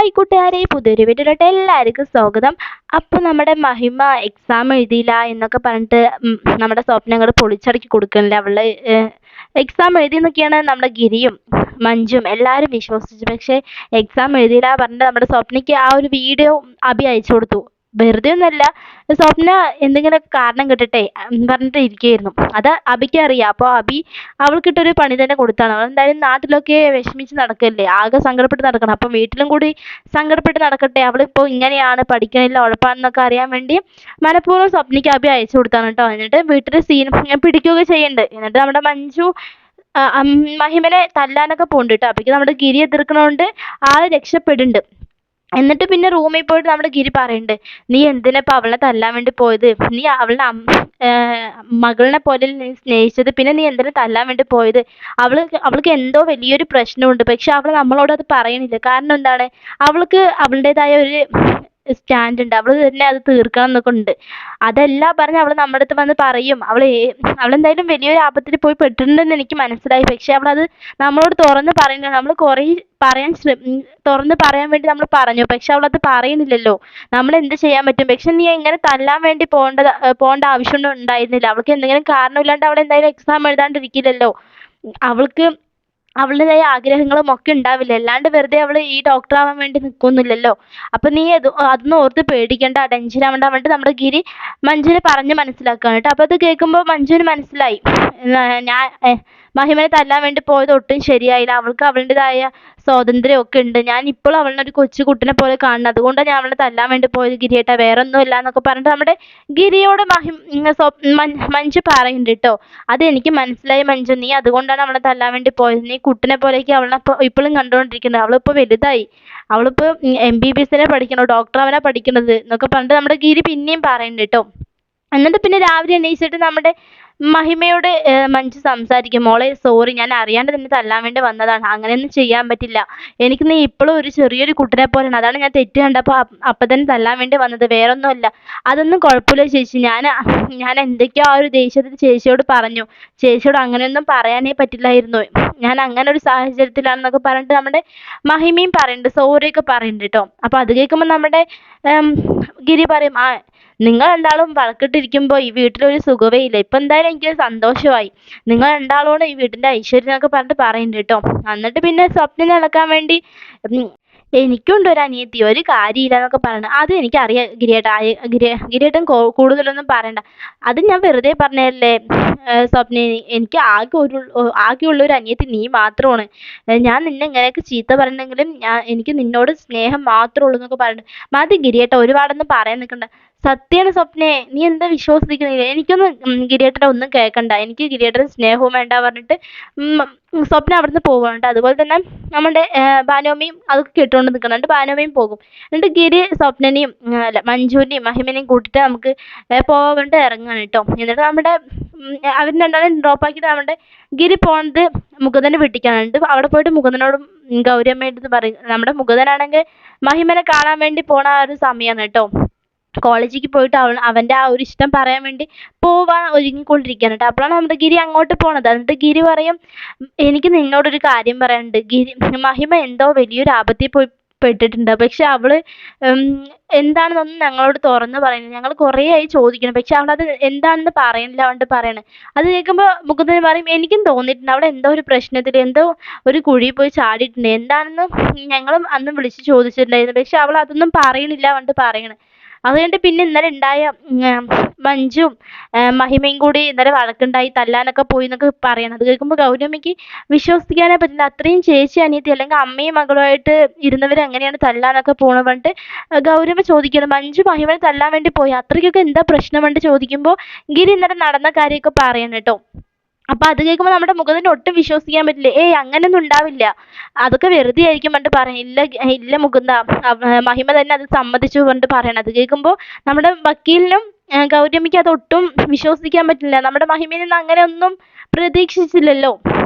Hi കൂട്ടുകാരെ, പുതിയൊരു വീഡിയോയിലോട്ട് എല്ലാവർക്കും സ്വാഗതം. അപ്പോൾ നമ്മുടെ മഹിമ എക്സാം എഴുതിയില്ല എന്നൊക്കെ പറഞ്ഞിട്ട് നമ്മുടെ സ്വപ്നങ്ങൾ പൊളിച്ചടക്കി കൊടുക്കണില്ല. അവള് എക്സാം എഴുതിയെന്നൊക്കെയാണ് നമ്മുടെ ഗിരിയും മഞ്ജും എല്ലാവരും വിശ്വസിച്ചു. പക്ഷേ എക്സാം എഴുതിയില്ല പറഞ്ഞിട്ട് നമ്മുടെ സ്വപ്നയ്ക്ക് ആ ഒരു വീഡിയോ അഭി അയച്ചു കൊടുത്തു. വെറുതെ ഒന്നല്ല, സ്വപ്ന എന്തെങ്കിലും കാരണം കിട്ടട്ടെ പറഞ്ഞിട്ട് ഇരിക്കുകയായിരുന്നു. അത് അഭിക്ക് അറിയാം. അപ്പോൾ അഭി അവൾക്കിട്ടൊരു പണി തന്നെ കൊടുത്താണ്. അവൾ എന്തായാലും നാട്ടിലൊക്കെ വിഷമിച്ച് നടക്കല്ലേ, ആകെ സങ്കടപ്പെട്ട് നടക്കണം. അപ്പം വീട്ടിലും കൂടി സങ്കടപ്പെട്ട് നടക്കട്ടെ, അവളിപ്പോൾ ഇങ്ങനെയാണ്, പഠിക്കണില്ല, ഉഴപ്പാണെന്നൊക്കെ അറിയാൻ വേണ്ടി മനഃപൂർവ്വം സ്വപ്നയ്ക്ക് അഭി അയച്ചു കൊടുത്താണ് കേട്ടോ. എന്നിട്ട് വീട്ടിൽ സീൻ പിടിക്കുകയൊക്കെ ചെയ്യുന്നുണ്ട്. എന്നിട്ട് നമ്മുടെ മഞ്ജു മഹിമനെ തല്ലാനൊക്കെ പോകുന്നുണ്ട് കേട്ടോ. അപ്പോഴേക്കും നമ്മുടെ ഗിരി എതിർക്കണോണ്ട് ആള് രക്ഷപ്പെടുന്നുണ്ട്. എന്നിട്ട് പിന്നെ റൂമിൽ പോയിട്ട് നമ്മുടെ ഗിരി പറയുന്നുണ്ട്, നീ എന്തിനാ ഇപ്പം അവളെ തല്ലാൻ വേണ്ടി പോയത്? നീ അവളുടെ മകളിനെ പോലെ നീ സ്നേഹിച്ചത്, പിന്നെ നീ എന്തിനാ തല്ലാൻ വേണ്ടി പോയത്? അവൾക്ക് എന്തോ വലിയൊരു പ്രശ്നമുണ്ട്, പക്ഷെ അവൾ നമ്മളോട് അത് പറയണില്ല. കാരണം എന്താണ്? അവൾക്ക് അവളുടേതായ ഒരു സ്റ്റാൻഡ് ഉണ്ട്, അവൾ തന്നെ അത് തീർക്കണം എന്നൊക്കെ ഉണ്ട്. അതെല്ലാം പറഞ്ഞ് അവൾ നമ്മുടെ അടുത്ത് വന്ന് പറയും. അവളെന്തായാലും വലിയൊരു ആപത്തിൽ പോയി പെട്ടിട്ടുണ്ടെന്ന് എനിക്ക് മനസ്സിലായി. പക്ഷെ അവളത് നമ്മളോട് തുറന്ന് പറയുന്നില്ല. നമ്മൾ കുറേ പറയാൻ തുറന്ന് പറയാൻ വേണ്ടി നമ്മൾ പറഞ്ഞു, പക്ഷെ അവളത് പറയുന്നില്ലല്ലോ. നമ്മൾ എന്ത് ചെയ്യാൻ പറ്റും? പക്ഷെ നീ ഇങ്ങനെ തല്ലാൻ വേണ്ടി പോകേണ്ട ആവശ്യമൊന്നും ഉണ്ടായിരുന്നില്ല. അവൾക്ക് എന്തെങ്കിലും കാരണമില്ലാണ്ട് അവൾ എന്തായാലും എക്സാം എഴുതാണ്ടിരിക്കില്ലല്ലോ. അവൾക്ക് അവളുടേതായ ആഗ്രഹങ്ങളും ഒക്കെ ഉണ്ടാവില്ല. അല്ലാണ്ട് വെറുതെ അവൾ ഈ ഡോക്ടർ ആവാൻ വേണ്ടി നിൽക്കൊന്നുമില്ലല്ലോ. അപ്പം നീ അതൊന്നും ഓർത്ത് പേടിക്കേണ്ട, ടെൻഷൻ ആവേണ്ട പറഞ്ഞിട്ട് നമ്മുടെ ഗിരി മഞ്ജുവിനെ പറഞ്ഞ് മനസ്സിലാക്കുകയാണ് കേട്ടോ. അപ്പോൾ അത് കേൾക്കുമ്പോൾ മഞ്ജുവിന് മനസ്സിലായി, ഞാൻ മഹിമനെ തല്ലാൻ വേണ്ടി പോയത് ഒട്ടും ശരിയായില്ല. അവൾക്ക് അവളുടേതായ സ്വാതന്ത്ര്യമൊക്കെ ഉണ്ട്. ഞാൻ ഇപ്പോഴും അവളിനെ ഒരു കൊച്ചു കുട്ടിനെ പോലെ കാണുന്നത്. അതുകൊണ്ടാണ് ഞാൻ അവളെ തല്ലാൻ വേണ്ടി പോയത് ഗിരിയേട്ടാ, വേറെ ഒന്നുമില്ല എന്നൊക്കെ പറഞ്ഞിട്ട് നമ്മുടെ ഗിരിയോട് മഞ്ജു പറയുന്നുണ്ട് കേട്ടോ. അതെനിക്ക് മനസ്സിലായി മഞ്ജു, നീ അതുകൊണ്ടാണ് അവളെ തല്ലാൻ വേണ്ടി പോയത്. നീ കുട്ടിനെ പോലെയൊക്കെ അവളെ ഇപ്പോഴും കണ്ടുകൊണ്ടിരിക്കുന്നത്. അവളിപ്പോൾ വലുതായി, അവളിപ്പോൾ MBBS പഠിക്കണോ, ഡോക്ടർ ആവാനാ പഠിക്കണത് എന്നൊക്കെ പറഞ്ഞിട്ട് നമ്മുടെ ഗിരി പിന്നെയും പറയുന്നുണ്ട് കേട്ടോ. എന്നിട്ട് പിന്നെ രാവിലെ എണീച്ചിട്ട് നമ്മുടെ മഹിമയോട് മഞ്ജു സംസാരിക്കും, മോളെ സോറി, ഞാൻ അറിയാണ്ട് നിന്നെ തല്ലാൻ വേണ്ടി വന്നതാണ്, അങ്ങനെയൊന്നും ചെയ്യാൻ പറ്റില്ല. എനിക്ക് നീ ഇപ്പോഴും ഒരു ചെറിയൊരു കുട്ടിനെ പോലെയാണ്, അതാണ് ഞാൻ തെറ്റ് കണ്ടപ്പോൾ അപ്പം തന്നെ തല്ലാൻ വേണ്ടി വന്നത്, വേറൊന്നുമല്ല. അതൊന്നും കുഴപ്പമില്ല ചേച്ചി, ഞാൻ എന്തൊക്കെയോ ആ ഒരു ദേഷ്യത്തിൽ ചേച്ചിയോട് പറഞ്ഞു. ചേച്ചിയോട് അങ്ങനെയൊന്നും പറയാനേ പറ്റില്ലായിരുന്നു, ഞാൻ അങ്ങനെ ഒരു സാഹചര്യത്തിലാണെന്നൊക്കെ പറഞ്ഞിട്ട് നമ്മുടെ മഹിമയും പറയുന്നുണ്ട്, സോറിയൊക്കെ പറയുന്നുണ്ട് കേട്ടോ. അപ്പോൾ അത് കേൾക്കുമ്പോൾ നമ്മുടെ ഗിരി പറയും, നിങ്ങൾ രണ്ടാളും വഴക്കിട്ടിരിക്കുമ്പോൾ ഈ വീട്ടിലൊരു സുഖമേ ഇല്ല. ഇപ്പം എന്തായാലും എനിക്ക് സന്തോഷമായി, നിങ്ങൾ രണ്ടാളോട് ഈ വീട്ടിൻ്റെ ഐശ്വര്യം എന്നൊക്കെ പറഞ്ഞിട്ട് പറയുന്നുണ്ട് കേട്ടോ. എന്നിട്ട് പിന്നെ സ്വപ്നം നടക്കാൻ വേണ്ടി എനിക്കുണ്ട് ഒരു അനിയത്തി, ഒരു കാര്യമില്ല എന്നൊക്കെ പറയണം. അത് എനിക്കറിയാം ഗിരിയേട്ടാ, ഗിരിയേട്ടൻ കൂടുതലൊന്നും പറയണ്ട. അത് ഞാൻ വെറുതെ പറഞ്ഞതല്ലേ സ്വപ്ന, എനിക്ക് ആകെയുള്ളൊരു അനിയത്തി നീ മാത്രമാണ്. ഞാൻ നിന്നെ ഇങ്ങനെയൊക്കെ ചീത്ത പറഞ്ഞെങ്കിലും എനിക്ക് നിന്നോട് സ്നേഹം മാത്രമേ ഉള്ളൂ എന്നൊക്കെ പറയുന്നുണ്ട്. മതി ഗിരിയേട്ട, ഒരുപാടൊന്നും പറയാൻ നിൽക്കണ്ട. സത്യമാണ് സ്വപ്നേ, നീ എന്താ വിശ്വസിക്കുന്നില്ല? എനിക്കൊന്നും ഗിരിയേട്ടനെ ഒന്നും കേൾക്കണ്ട, എനിക്ക് ഗിരിയേട്ടന് സ്നേഹവും വേണ്ട പറഞ്ഞിട്ട് സ്വപ്ന അവിടുന്ന് പോവുകയാണ്. അതുപോലെ തന്നെ നമ്മുടെ ഭാനുമയും അതൊക്കെ കേട്ടുകൊണ്ട് നിൽക്കുന്നുണ്ട്. ഭാനുമയും പോകും. എന്നിട്ട് ഗിരി സ്വപ്നനെയും അല്ല മഞ്ജുവിനെയും മഹിമനെയും കൂട്ടിയിട്ട് നമുക്ക് പോകേണ്ട ഇറങ്ങുകയാണ് കേട്ടോ. എന്നിട്ട് നമ്മുടെ അവർ രണ്ടാളും ഡ്രോപ്പ് ആക്കിയിട്ട് നമ്മുടെ ഗിരി പോകുന്നത് മുകുന്ദൻ്റെ വീട്ടിലേക്കാണ്. എന്നിട്ട് അവിടെ പോയിട്ട് മുകുന്ദനോടും ഗൗരിയമ്മയോടും പറയും. നമ്മുടെ മുകുന്ദനാണെങ്കിൽ മഹിമനെ കാണാൻ വേണ്ടി പോണ ആ ഒരു സമയമാണ് കേട്ടോ. കോളേജിലേക്ക് പോയിട്ട് അവൻ്റെ ആ ഒരു ഇഷ്ടം പറയാൻ വേണ്ടി പോവാൻ ഒരുങ്ങിക്കൊണ്ടിരിക്കുകയാണ് കേട്ടോ. അപ്പോഴാണ് നമ്മുടെ ഗിരി അങ്ങോട്ട് പോണത്. എന്നിട്ട് ഗിരി പറയും, എനിക്ക് നിന്നോടൊരു കാര്യം പറയാനുണ്ട്. മഹിമ എന്തോ വലിയൊരു ആപത്തിൽ പോയി പെട്ടിട്ടുണ്ട്. പക്ഷെ അവള് എന്താണെന്നൊന്നും ഞങ്ങളോട് തുറന്ന് പറയുന്നില്ല. ഞങ്ങൾ കുറേ ആയി ചോദിക്കണം, പക്ഷെ അവളത് എന്താണെന്ന് പറയുന്നില്ല. അതുകൊണ്ട് പറയണേ അത് കേൾക്കുമ്പോൾ മുകുന്ദൻ പറയും, എനിക്കും തോന്നിയിട്ടുണ്ട് അവൾ എന്തോ ഒരു പ്രശ്നത്തിൽ എന്തോ ഒരു കുഴിയിൽ പോയി ചാടിയിട്ടുണ്ട്. എന്താണെന്ന് ഞങ്ങളും അന്ന് വിളിച്ച് ചോദിച്ചിട്ടുണ്ടായിരുന്നു, പക്ഷെ അവൾ അതൊന്നും പറയണില്ല. അതുകൊണ്ട് പറയണേ അത് കഴിഞ്ഞിട്ട് പിന്നെ ഇന്നലെ ഉണ്ടായ മഞ്ജുവും മഹിമയും കൂടി ഇന്നലെ വഴക്കുണ്ടായി, തല്ലാനൊക്കെ പോയി എന്നൊക്കെ പറയണം. അത് കേൾക്കുമ്പോൾ ഗൗരമ്മയ്ക്ക് വിശ്വസിക്കാനേ പറ്റില്ല. അത്രയും ചേച്ചി അനിയത്തി അല്ലെങ്കിൽ അമ്മയും മകളുമായിട്ട് ഇരുന്നവർ എങ്ങനെയാണ് തല്ലാനൊക്കെ പോകണത് പറഞ്ഞിട്ട് ഗൗരമ്മ ചോദിക്കണം, മഞ്ജു മഹിമനെ തല്ലാൻ വേണ്ടി പോയി, അത്രയ്ക്കൊക്കെ എന്താ പ്രശ്നം പറഞ്ഞിട്ട് ചോദിക്കുമ്പോൾ ഗിരി ഇന്നലെ നടന്ന കാര്യമൊക്കെ പറയണം കേട്ടോ. അപ്പോൾ അത് കേൾക്കുമ്പോൾ നമ്മുടെ മുകുന്ദന് ഒട്ടും വിശ്വസിക്കാൻ പറ്റില്ല. അങ്ങനെയൊന്നും ഉണ്ടാവില്ല, അതൊക്കെ വെറുതെ ആയിരിക്കും പറഞ്ഞിട്ട് പറയും. ഇല്ല ഇല്ല മുകുന്ദ, മഹിമ തന്നെ അത് സമ്മതിച്ചു പറഞ്ഞിട്ട് പറയണം. അത് കേൾക്കുമ്പോൾ നമ്മുടെ വക്കീലിനും ഗൗരമ്മയ്ക്ക് അതൊട്ടും വിശ്വസിക്കാൻ പറ്റില്ല. നമ്മുടെ മഹിമയിൽ നിന്ന് അങ്ങനെ ഒന്നും പ്രതീക്ഷിച്ചില്ലല്ലോ.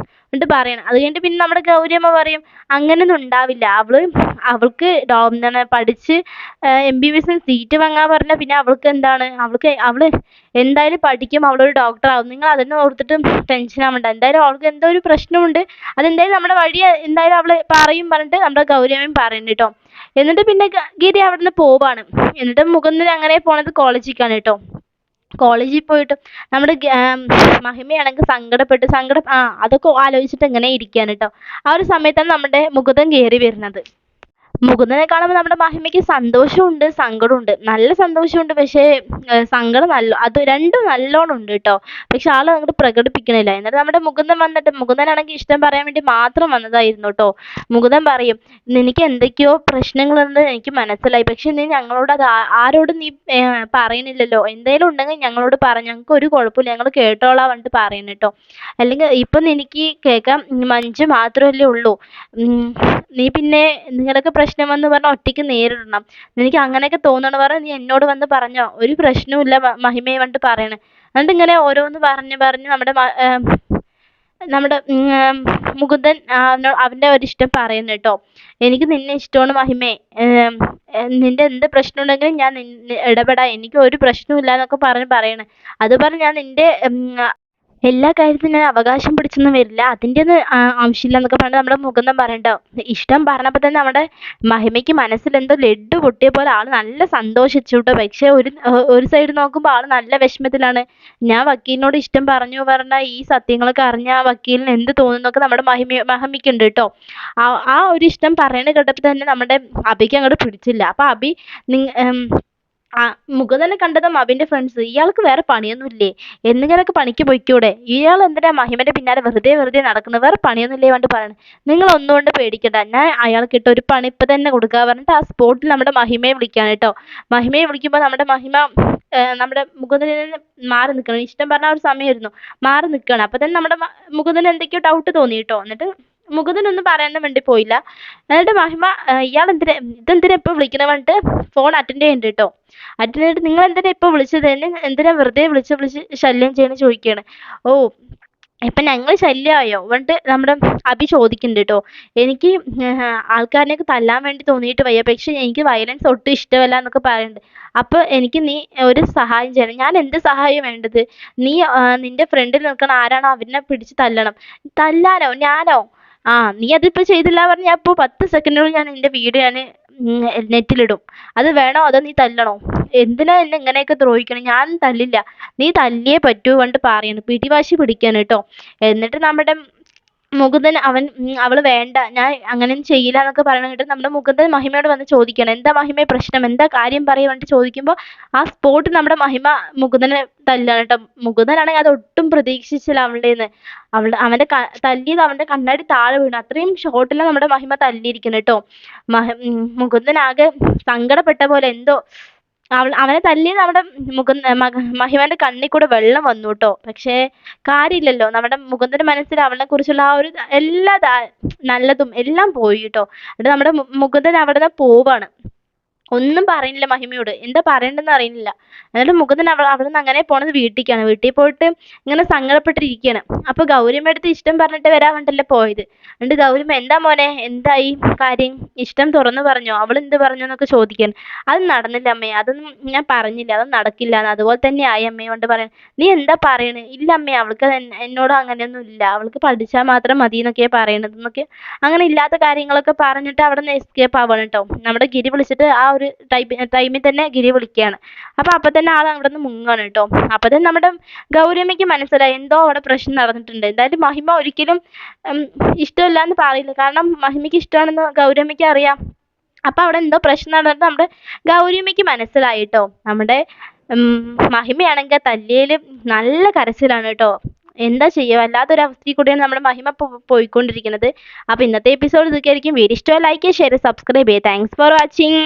എന്നിട്ട് പറയണം. അത് കഴിഞ്ഞിട്ട് പിന്നെ നമ്മുടെ ഗൗരിയമ്മ പറയും അങ്ങനെയൊന്നും ഉണ്ടാവില്ല, അവൾക്ക് എന്താണ് പഠിച്ച് MBBS സീറ്റ് വാങ്ങാൻ പറഞ്ഞാൽ പിന്നെ അവൾക്ക് എന്താണ്, അവള് എന്തായാലും പഠിക്കും, അവളൊരു ഡോക്ടർ ആവും, നിങ്ങൾ അതിനെ ഓർത്തിട്ട് ടെൻഷൻ ആവണ്ട, എന്തായാലും അവൾക്ക് എന്തോ ഒരു പ്രശ്നമുണ്ട്, അതെന്തായാലും നമ്മുടെ വഴി എന്തായാലും അവള് പറയും പറഞ്ഞിട്ട് നമ്മുടെ ഗൗരിയമ്മയും പറയുന്നുണ്ട് കേട്ടോ. എന്നിട്ട് പിന്നെ ഗിരി അവിടുന്ന് പോവാണ്. എന്നിട്ട് മുകുന്ദൻ അങ്ങനെ പോണത് കോളേജിലേക്കാണ് കേട്ടോ. കോളേജിൽ പോയിട്ട് നമ്മുടെ മഹിമയാണെങ്കിൽ അതൊക്കെ ആലോചിച്ചിട്ട് ഇങ്ങനെ ഇരിക്കുകയാണ് കേട്ടോ. ആ ഒരു സമയത്താണ് നമ്മുടെ മുകുന്ദൻ കയറി വരുന്നത്. മുകുന്ദനെ കാണുമ്പോൾ നമ്മുടെ മഹിമയ്ക്ക് സന്തോഷമുണ്ട് സങ്കടമുണ്ട്. നല്ല സന്തോഷമുണ്ട്, പക്ഷേ സങ്കടം അത് രണ്ടും നല്ലോണം ഉണ്ട് കേട്ടോ. പക്ഷെ ആൾ അങ്ങോട്ട് പ്രകടിപ്പിക്കണില്ല. എന്നിട്ട് നമ്മുടെ മുകുന്ദനാണെങ്കിൽ ഇഷ്ടം പറയാൻ വേണ്ടി മാത്രം വന്നതായിരുന്നു കേട്ടോ. മുകുന്ദൻ പറയും നിനക്ക് എന്തൊക്കെയോ പ്രശ്നങ്ങളുണ്ട് എനിക്ക് മനസ്സിലായി, പക്ഷെ നീ ഞങ്ങളോട് അത് ആരോടും നീ പറയണില്ലല്ലോ, എന്തേലും ഉണ്ടെങ്കിൽ ഞങ്ങളോട് പറ, ഞങ്ങൾക്ക് ഒരു കുഴപ്പമില്ല, ഞങ്ങൾ കേട്ടോളാം പറഞ്ഞിട്ട് പറയുന്നു കേട്ടോ. അല്ലെങ്കിൽ ഇപ്പം എനിക്ക് കേൾക്കാം മഞ്ജു മാത്രമല്ലേ ഉള്ളൂ, നീ പിന്നെ നിങ്ങളൊക്കെ പ്രശ്നം വന്ന് പറഞ്ഞാൽ ഒറ്റയ്ക്ക് നേരിടണം, നിനക്ക് അങ്ങനെയൊക്കെ തോന്നണ പറഞ്ഞാൽ നീ എന്നോട് വന്ന് പറഞ്ഞോ, ഒരു പ്രശ്നവുമില്ല മഹിമയെ പറഞ്ഞിട്ട് പറയണേ. എന്നിട്ട് ഇങ്ങനെ ഓരോന്ന് പറഞ്ഞ് നമ്മുടെ മുകുന്ദൻ അവൻ്റെ ഒരിഷ്ടം പറയുന്നു കേട്ടോ. എനിക്ക് നിന്നെ ഇഷ്ടമാണ് മഹിമേ, നിന്റെ എന്ത് പ്രശ്നം ഉണ്ടെങ്കിലും ഞാൻ ഇടപെടാം, എനിക്ക് ഒരു പ്രശ്നവും ഇല്ല എന്നൊക്കെ പറയണേ. അത് പറഞ്ഞ് ഞാൻ നിന്റെ എല്ലാ കാര്യത്തിനും ഞാൻ അവകാശം പിടിച്ചൊന്നും വരില്ല, അതിൻ്റെ ഒന്നും ആവശ്യമില്ല എന്നൊക്കെ പറഞ്ഞ് നമ്മുടെ മുകുന്ദൻ പറയണ്ടോ. ഇഷ്ടം പറഞ്ഞപ്പോൾ തന്നെ നമ്മുടെ മഹിമയ്ക്ക് മനസ്സിൽ എന്തോ ലഡ്ഡു പൊട്ടിയ പോലെ ആൾ നല്ല സന്തോഷിച്ചു കേട്ടോ. പക്ഷേ ഒരു സൈഡ് നോക്കുമ്പോൾ ആൾ നല്ല വിഷമത്തിലാണ്. ഞാൻ വക്കീലിനോട് ഇഷ്ടം പറഞ്ഞാൽ ഈ സത്യങ്ങളൊക്കെ അറിഞ്ഞ ആ വക്കീലിന് എന്ത് തോന്നുന്നൊക്കെ നമ്മുടെ മഹിമയ്ക്കുണ്ട് കേട്ടോ. ആ ഒരു ഇഷ്ടം പറയണ കേട്ടപ്പോൾ തന്നെ നമ്മുടെ അഭിക്ക് അങ്ങോട്ട് പിടിച്ചില്ല. അപ്പം അഭി മുകുന്ദനെ കണ്ടതും അഭിന്റെ ഫ്രണ്ട്സ് ഇയാൾക്ക് വേറെ പണിയൊന്നുമില്ലേ, എന്തെങ്കിലുമൊക്കെ പണിക്ക് പോയിക്കൂടെ, ഇയാൾ എന്തിനാ മഹിമന്റെ പിന്നാലെ വെറുതെ നടക്കുന്നത്, വേറെ പണിയൊന്നുമില്ലേ പറഞ്ഞിട്ട് പറയണം. നിങ്ങൾ ഒന്നുകൊണ്ട് പേടിക്കണ്ട, ഞാൻ അയാൾക്ക് ഇട്ട ഒരു പണി ഇപ്പം തന്നെ കൊടുക്കുക പറഞ്ഞിട്ട് ആ സ്പോട്ടിൽ നമ്മുടെ മഹിമയെ വിളിക്കുകയാണ് കേട്ടോ. മഹിമയെ വിളിക്കുമ്പോൾ നമ്മുടെ മഹിമ നമ്മുടെ മുകുന്ദനിൽ നിന്ന് മാറി നിൽക്കണം. ഇഷ്ടം പറഞ്ഞ ഒരു സമയമായിരുന്നു, മാറി നിൽക്കണം. അപ്പം തന്നെ നമ്മുടെ മുകുന്ദന് എന്തൊക്കെയോ ഡൗട്ട് തോന്നി കേട്ടോ. എന്നിട്ട് മുകുന്ദനൊന്നും പറയാനൊന്നും വേണ്ടി പോയില്ല. എന്നിട്ട് മഹിമ ഇതെന്തിനാ ഇപ്പം വിളിക്കണ പറഞ്ഞിട്ട് ഫോൺ അറ്റൻഡ് ചെയ്യുന്നുണ്ട് കേട്ടോ. അറ്റൻഡ് ചെയ്തിട്ട് നിങ്ങൾ എന്തിനാ ഇപ്പം വിളിച്ചത്, എന്നെ എന്തിനാ വെറുതെ വിളിച്ച് ശല്യം ചെയ്യണ ചോദിക്കുകയാണ്. ഓ ഇപ്പം ഞങ്ങൾ ശല്യമായോ പറഞ്ഞിട്ട് നമ്മുടെ അഭി ചോദിക്കുന്നുണ്ട് കേട്ടോ. എനിക്ക് ആൾക്കാരിനെയൊക്കെ തല്ലാൻ വേണ്ടി തോന്നിയിട്ട് വയ്യ, പക്ഷെ എനിക്ക് വയലൻസ് ഒട്ടും ഇഷ്ടമല്ല എന്നൊക്കെ പറയുന്നുണ്ട്. അപ്പോൾ എനിക്ക് നീ ഒരു സഹായം ചെയ്യണം. ഞാൻ എന്ത് സഹായം വേണ്ടത്, നീ നിന്റെ ഫ്രണ്ടിൽ നിൽക്കണ ആരാണോ അവനെ പിടിച്ച് തല്ലണം. തല്ലാനോ ഞാനോ, നീ അതിപ്പോൾ ചെയ്തില്ല പറഞ്ഞാൽ അപ്പോൾ 10 സെക്കൻഡിനുള്ളിൽ ഞാൻ നിന്റെ വീഡിയോ ഞാൻ നെറ്റിലിടും. അത് വേണോ അതോ നീ തല്ലണോ, എന്തിനാ എന്നെ ഇങ്ങനെയൊക്കെ ദ്രോഹിക്കണം, ഞാൻ തല്ലില്ല, നീ തല്ലിയേ പറ്റൂ പറഞ്ഞിട്ട് പറയാണ്, പിടിവാശി പിടിക്കാണ് കേട്ടോ. എന്നിട്ട് നമ്മുടെ മുകുന്ദൻ അവള് വേണ്ട, ഞാൻ അങ്ങനെയൊന്നും ചെയ്യില്ല എന്നൊക്കെ പറയണ കേട്ട് നമ്മുടെ മുകുന്ദൻ മഹിമയോട് വന്ന് ചോദിക്കണം, എന്താ മഹിമയെ പ്രശ്നം, എന്താ കാര്യം പറയുക പറഞ്ഞിട്ട് ചോദിക്കുമ്പോൾ ആ സ്പോട്ട് നമ്മുടെ മഹിമ മുകുന്ദനെ തല്ലാണ് കേട്ടോ. മുകുന്ദനാണെങ്കിൽ അത് ഒട്ടും പ്രതീക്ഷിച്ചില്ല അവളുടേന്ന്. അവന്റെ തല്ലിയത് അവന്റെ കണ്ണാടി താഴെ വീണു. അത്രയും ഷോട്ടിലാണ് നമ്മുടെ മഹിമ തല്ലിയിരിക്കുന്നത് കേട്ടോ. മുകുന്ദൻ ആകെ സങ്കടപ്പെട്ട പോലെ എന്തോ, അവനെ തല്ലിയത് നമ്മുടെ മഹിമന്റെ കണ്ണിൽ കൂടെ വെള്ളം വന്നു കേട്ടോ. പക്ഷേ കാര്യമില്ലല്ലോ, നമ്മുടെ മുകുന്ദന്റെ മനസ്സിൽ അവളെ കുറിച്ചുള്ള ആ ഒരു എല്ലാ നല്ലതും എല്ലാം പോയി കേട്ടോ. എന്നിട്ട് നമ്മുടെ മുകുന്ദൻ അവിടെ നിന്ന് പോവാണ്. ഒന്നും പറയുന്നില്ല മഹിമയോട്, എന്താ പറയണ്ടെന്ന് അറിയുന്നില്ല. എന്നിട്ട് മുകുന്ദൻ അവിടെ നിന്ന് അങ്ങനെ പോണത് വീട്ടിലേക്കാണ്. വീട്ടിൽ പോയിട്ട് ഇങ്ങനെ സങ്കടപ്പെട്ടിരിക്കുകയാണ്. അപ്പോൾ ഗൗരിയമ്മ അടുത്ത് ഇഷ്ടം പറഞ്ഞിട്ട് വരാൻ പോയത്. എന്നിട്ട് ഗൗരിയമ്മ എന്താ മോനെ എന്തായി കാര്യം, ഇഷ്ടം തുറന്നു പറഞ്ഞോ, അവൾ എന്ത് പറഞ്ഞു എന്നൊക്കെ ചോദിക്കാൻ. അത് നടന്നില്ല അമ്മേ, അതൊന്നും ഞാൻ പറഞ്ഞില്ല, അതൊന്നും നടക്കില്ല എന്ന്, അതുപോലെ തന്നെ ആയി അമ്മയെ കൊണ്ട് പറയാൻ. നീ എന്താ പറയണേ, ഇല്ല അമ്മേ അവൾക്ക് എന്നോട് അങ്ങനെയൊന്നും ഇല്ല, അവൾക്ക് പഠിച്ചാൽ മാത്രം മതി എന്നൊക്കെയാണ് പറയണത് എന്നൊക്കെ, അങ്ങനെ ഇല്ലാത്ത കാര്യങ്ങളൊക്കെ പറഞ്ഞിട്ട് അവിടെ നിന്ന് എസ്കേപ്പ് ആവാണ് കേട്ടോ. നമ്മുടെ ഗിരി വിളിച്ചിട്ട് ആ ഒരു ടൈമിൽ തന്നെ ഗിരി വിളിക്കുകയാണ്. അപ്പം തന്നെ ആൾ അവിടെ നിന്ന് മുങ്ങാണ് കേട്ടോ. അപ്പം തന്നെ നമ്മുടെ ഗൗരിയമ്മയ്ക്ക് മനസ്സിലായി എന്തോ അവിടെ പ്രശ്നം നടന്നിട്ടുണ്ട്. എന്തായാലും മഹിമ ഒരിക്കലും ഇഷ്ടമില്ല എന്ന് പറയില്ല, കാരണം മഹിമയ്ക്ക് ഇഷ്ടമാണെന്ന് ഗൗരിയമ്മയ്ക്ക് അറിയാം. അപ്പം അവിടെ എന്തോ പ്രശ്നം നടന്നിട്ട് നമ്മുടെ ഗൗരിയമ്മയ്ക്ക് മനസ്സിലായി കേട്ടോ. നമ്മുടെ മഹിമയാണെങ്കിൽ തല്ലിയയിൽ നല്ല കരച്ചിലാണ് കേട്ടോ. എന്താ ചെയ്യുക, വല്ലാത്തൊരവസ്ഥയിൽ കൂടിയാണ് നമ്മുടെ മഹിമ പോയിക്കൊണ്ടിരിക്കുന്നത്. അപ്പോൾ ഇന്നത്തെ എപ്പിസോഡ് ഇതൊക്കെ ആയിരിക്കും. വീഡിയോ ഇഷ്ടമായി ലൈക്ക് ചെയ്യുക, ഷെയർ, സബ്സ്ക്രൈബ് ചെയ്യുക. Thanks for watching.